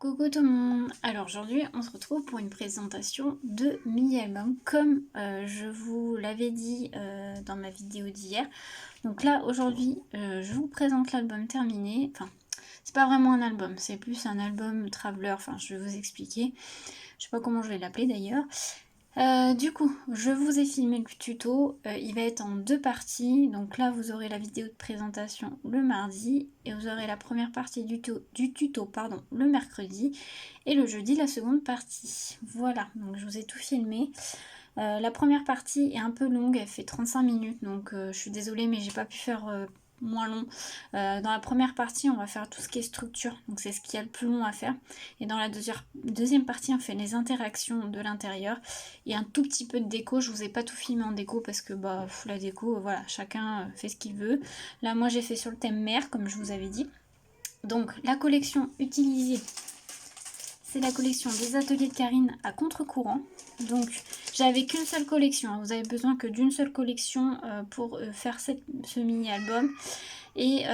Coucou tout le monde. Alors aujourd'hui on se retrouve pour une présentation de mini-album comme je vous l'avais dit dans ma vidéo d'hier. Donc là aujourd'hui je vous présente l'album terminé. Enfin c'est pas vraiment un album, c'est plus un album traveler. Enfin je vais vous expliquer. Je sais pas comment je vais l'appeler d'ailleurs. Du coup, je vous ai filmé le tuto, il va être en deux parties, donc là vous aurez la vidéo de présentation le mardi, et vous aurez la première partie du tuto le mercredi, et le jeudi la seconde partie. Voilà, donc je vous ai tout filmé. La première partie est un peu longue, elle fait 35 minutes, donc je suis désolée mais j'ai pas pu faire moins long. Dans la première partie on va faire tout ce qui est structure, donc c'est ce qu'il y a le plus long à faire, et dans la deuxième partie on fait les interactions de l'intérieur et un tout petit peu de déco. Je vous ai pas tout filmé en déco parce que bah la déco voilà, chacun fait ce qu'il veut. Là moi j'ai fait sur le thème mer comme je vous avais dit. Donc la collection utilisée, c'est la collection des ateliers de Karine à contre-courant. Donc j'avais qu'une seule collection, vous avez besoin que d'une seule collection pour faire ce mini-album. Et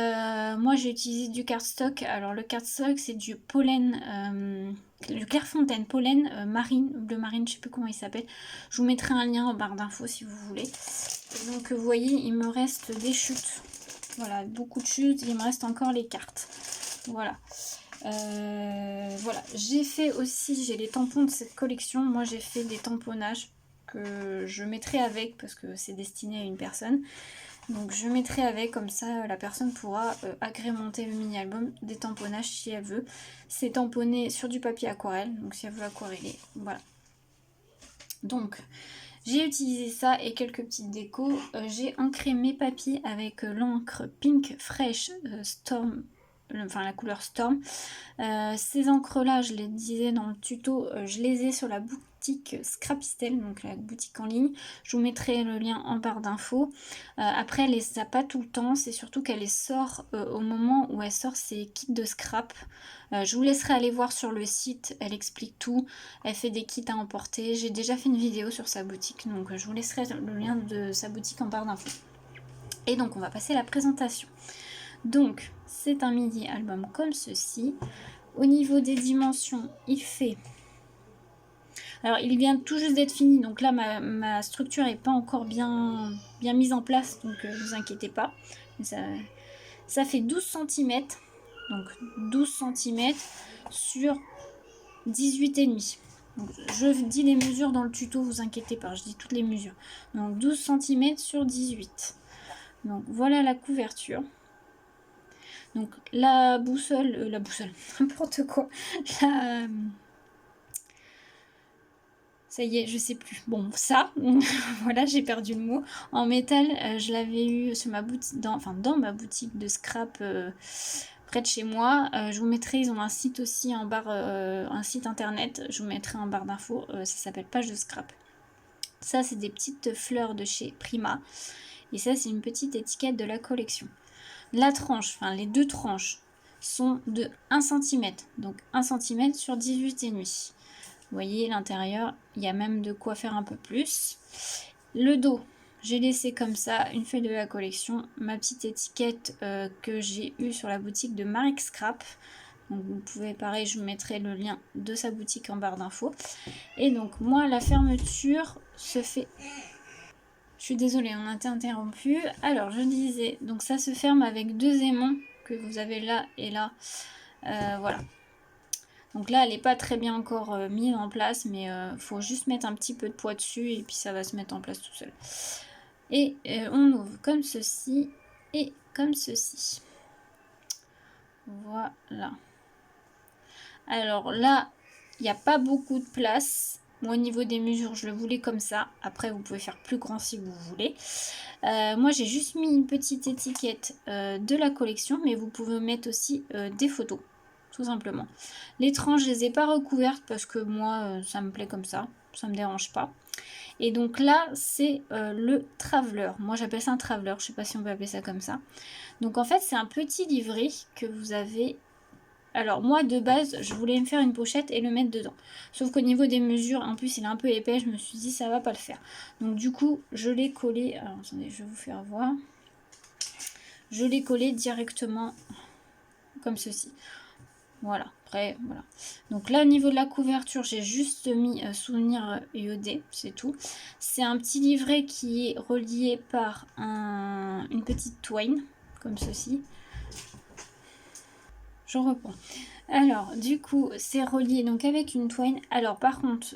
moi j'ai utilisé du cardstock. Alors le cardstock c'est du pollen, du Clairefontaine pollen marine, bleu marine, je sais plus comment il s'appelle. Je vous mettrai un lien en barre d'infos si vous voulez. Et donc vous voyez il me reste des chutes. Voilà, beaucoup de chutes, il me reste encore les cartes. Voilà. Voilà, j'ai fait aussi, j'ai les tampons de cette collection. Moi j'ai fait des tamponnages que je mettrai avec parce que c'est destiné à une personne. Donc je mettrai avec, comme ça la personne pourra agrémenter le mini-album des tamponnages si elle veut. C'est tamponné sur du papier aquarelle, donc si elle veut aquareller, voilà. Donc j'ai utilisé ça et quelques petites décos. J'ai ancré mes papiers avec l'encre Pink Fresh Storm, enfin la couleur Storm. Ces encres là, je les disais dans le tuto, je les ai sur la boutique Scrapistel, donc la boutique en ligne. Je vous mettrai le lien en barre d'infos. Après elle les a pas tout le temps, c'est surtout qu'elle les sort au moment où elle sort ses kits de scrap. Je vous laisserai aller voir sur le site, elle explique tout, elle fait des kits à emporter. J'ai déjà fait une vidéo sur sa boutique, donc je vous laisserai le lien de sa boutique en barre d'infos. Et donc on va passer à la présentation. Donc c'est un midi album comme ceci. Au niveau des dimensions, il fait... Alors il vient tout juste d'être fini, donc là ma structure n'est pas encore bien mise en place, donc ne vous inquiétez pas. Ça fait 12 cm, donc 12 cm sur 18,5. Donc, je dis les mesures dans le tuto, vous inquiétez pas, je dis toutes les mesures. Donc 12 cm sur 18. Donc voilà la couverture. Donc la boussole, n'importe quoi. Ça y est, je sais plus. Bon, ça, voilà, j'ai perdu le mot. En métal, je l'avais eu sur ma boutique, dans ma boutique de scrap près de chez moi. Je vous mettrai, ils ont un site aussi en barre, un site internet. Je vous mettrai en barre d'infos. Ça s'appelle Page de Scrap. Ça, c'est des petites fleurs de chez Prima. Et ça, c'est une petite étiquette de la collection. La tranche, enfin les deux tranches, sont de 1 cm. Donc 1 cm sur 18,5. Vous voyez l'intérieur, il y a même de quoi faire un peu plus. Le dos, j'ai laissé comme ça, une feuille de la collection, ma petite étiquette que j'ai eue sur la boutique de Marek Scrap. Donc vous pouvez, pareil, je vous mettrai le lien de sa boutique en barre d'infos. Et donc moi, la fermeture se fait... Je suis désolée, on a été interrompu. Alors je disais, donc ça se ferme avec deux aimants que vous avez là et là. Voilà. Donc là, elle n'est pas très bien encore mise en place, mais faut juste mettre un petit peu de poids dessus et puis ça va se mettre en place tout seul. Et on ouvre comme ceci et comme ceci. Voilà. Alors là, il n'y a pas beaucoup de place. Moi, au niveau des mesures, je le voulais comme ça. Après, vous pouvez faire plus grand si vous voulez. Moi, j'ai juste mis une petite étiquette de la collection, mais vous pouvez mettre aussi des photos. Tout simplement. Les tranches, je les ai pas recouvertes parce que moi, ça me plaît comme ça me dérange pas. Et donc là, c'est le traveler. Moi, j'appelle ça un traveler. Je sais pas si on peut appeler ça comme ça. Donc en fait, c'est un petit livret que vous avez. Alors moi, de base, je voulais me faire une pochette et le mettre dedans. Sauf qu'au niveau des mesures, en plus, il est un peu épais. Je me suis dit, ça va pas le faire. Donc du coup, je l'ai collé. Alors attendez, je vais vous faire voir. Je l'ai collé directement comme ceci. Voilà, après, voilà. Donc là, au niveau de la couverture, j'ai juste mis souvenir iodé, c'est tout. C'est un petit livret qui est relié par une petite twine, comme ceci. Je reprends. Alors, du coup, c'est relié donc avec une twine. Alors, par contre,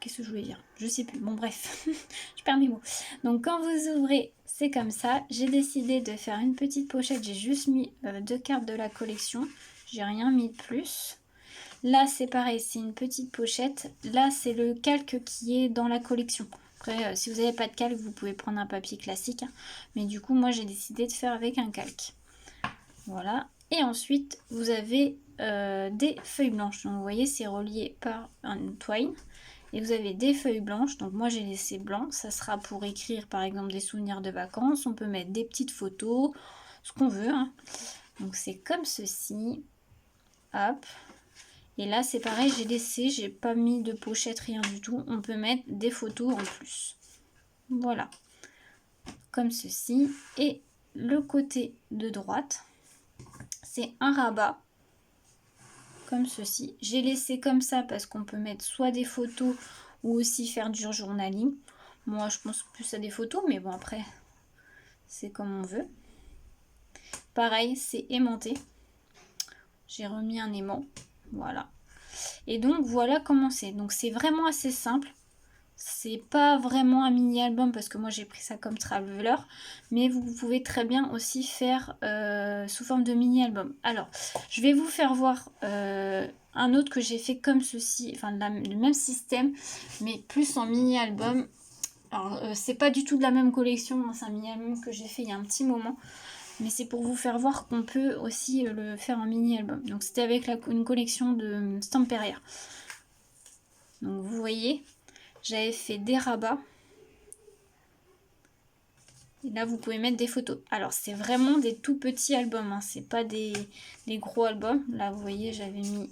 qu'est-ce que je voulais dire? Je sais plus. Bon, bref, je perds mes mots. Donc, quand vous ouvrez, c'est comme ça. J'ai décidé de faire une petite pochette. J'ai juste mis 2 cartes de la collection. J'ai rien mis de plus. Là, c'est pareil, c'est une petite pochette. Là, c'est le calque qui est dans la collection. Après, si vous n'avez pas de calque, vous pouvez prendre un papier classique. Hein. Mais du coup, moi, j'ai décidé de faire avec un calque. Voilà. Et ensuite, vous avez des feuilles blanches. Donc, vous voyez, c'est relié par un twine. Et vous avez des feuilles blanches. Donc, moi, j'ai laissé blanc. Ça sera pour écrire, par exemple, des souvenirs de vacances. On peut mettre des petites photos, ce qu'on veut. Hein. Donc, c'est comme ceci. Hop. Et là, c'est pareil, j'ai laissé. J'ai pas mis de pochette, rien du tout. On peut mettre des photos en plus. Voilà. Comme ceci. Et le côté de droite, c'est un rabat comme ceci. J'ai laissé comme ça parce qu'on peut mettre soit des photos ou aussi faire du journaling. Moi, je pense plus à des photos, mais bon, après, c'est comme on veut. Pareil, c'est aimanté. J'ai remis un aimant. Voilà. Et donc, voilà comment c'est. Donc, c'est vraiment assez simple. C'est pas vraiment un mini album parce que moi j'ai pris ça comme traveler, mais vous pouvez très bien aussi faire sous forme de mini album. Alors je vais vous faire voir un autre que j'ai fait comme ceci, enfin le même système mais plus en mini album. Alors c'est pas du tout de la même collection, hein, c'est un mini album que j'ai fait il y a un petit moment, mais c'est pour vous faire voir qu'on peut aussi le faire en mini album. Donc c'était avec une collection de Stamperia. Donc vous voyez, j'avais fait des rabats. Et là, vous pouvez mettre des photos. Alors, c'est vraiment des tout petits albums. Hein. C'est pas des gros albums. Là, vous voyez, j'avais mis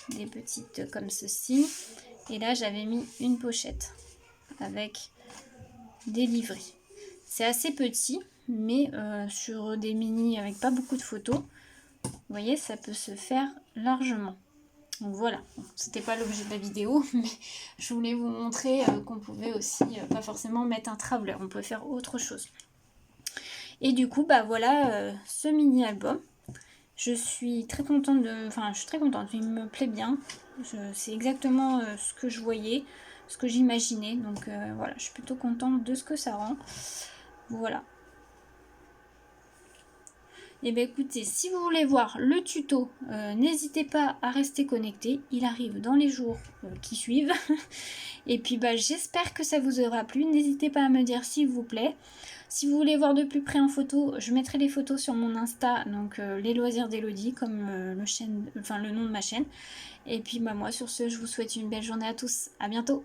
des petites comme ceci. Et là, j'avais mis une pochette avec des livrets. C'est assez petit, mais sur des mini avec pas beaucoup de photos, vous voyez, ça peut se faire largement. Donc voilà, c'était pas l'objet de la vidéo, mais je voulais vous montrer qu'on pouvait aussi pas forcément mettre un traveler, on pouvait faire autre chose. Et du coup, bah voilà ce mini album. Je suis très contente enfin, je suis très contente, il me plaît bien. C'est exactement ce que je voyais, ce que j'imaginais. Donc voilà, je suis plutôt contente de ce que ça rend. Voilà. Et bien écoutez, si vous voulez voir le tuto, n'hésitez pas à rester connecté. Il arrive dans les jours qui suivent. Et puis bah, j'espère que ça vous aura plu. N'hésitez pas à me dire s'il vous plaît. Si vous voulez voir de plus près en photo, je mettrai les photos sur mon Insta, donc les loisirs d'Elodie, comme le nom de ma chaîne. Et puis bah, moi sur ce, je vous souhaite une belle journée à tous. À bientôt.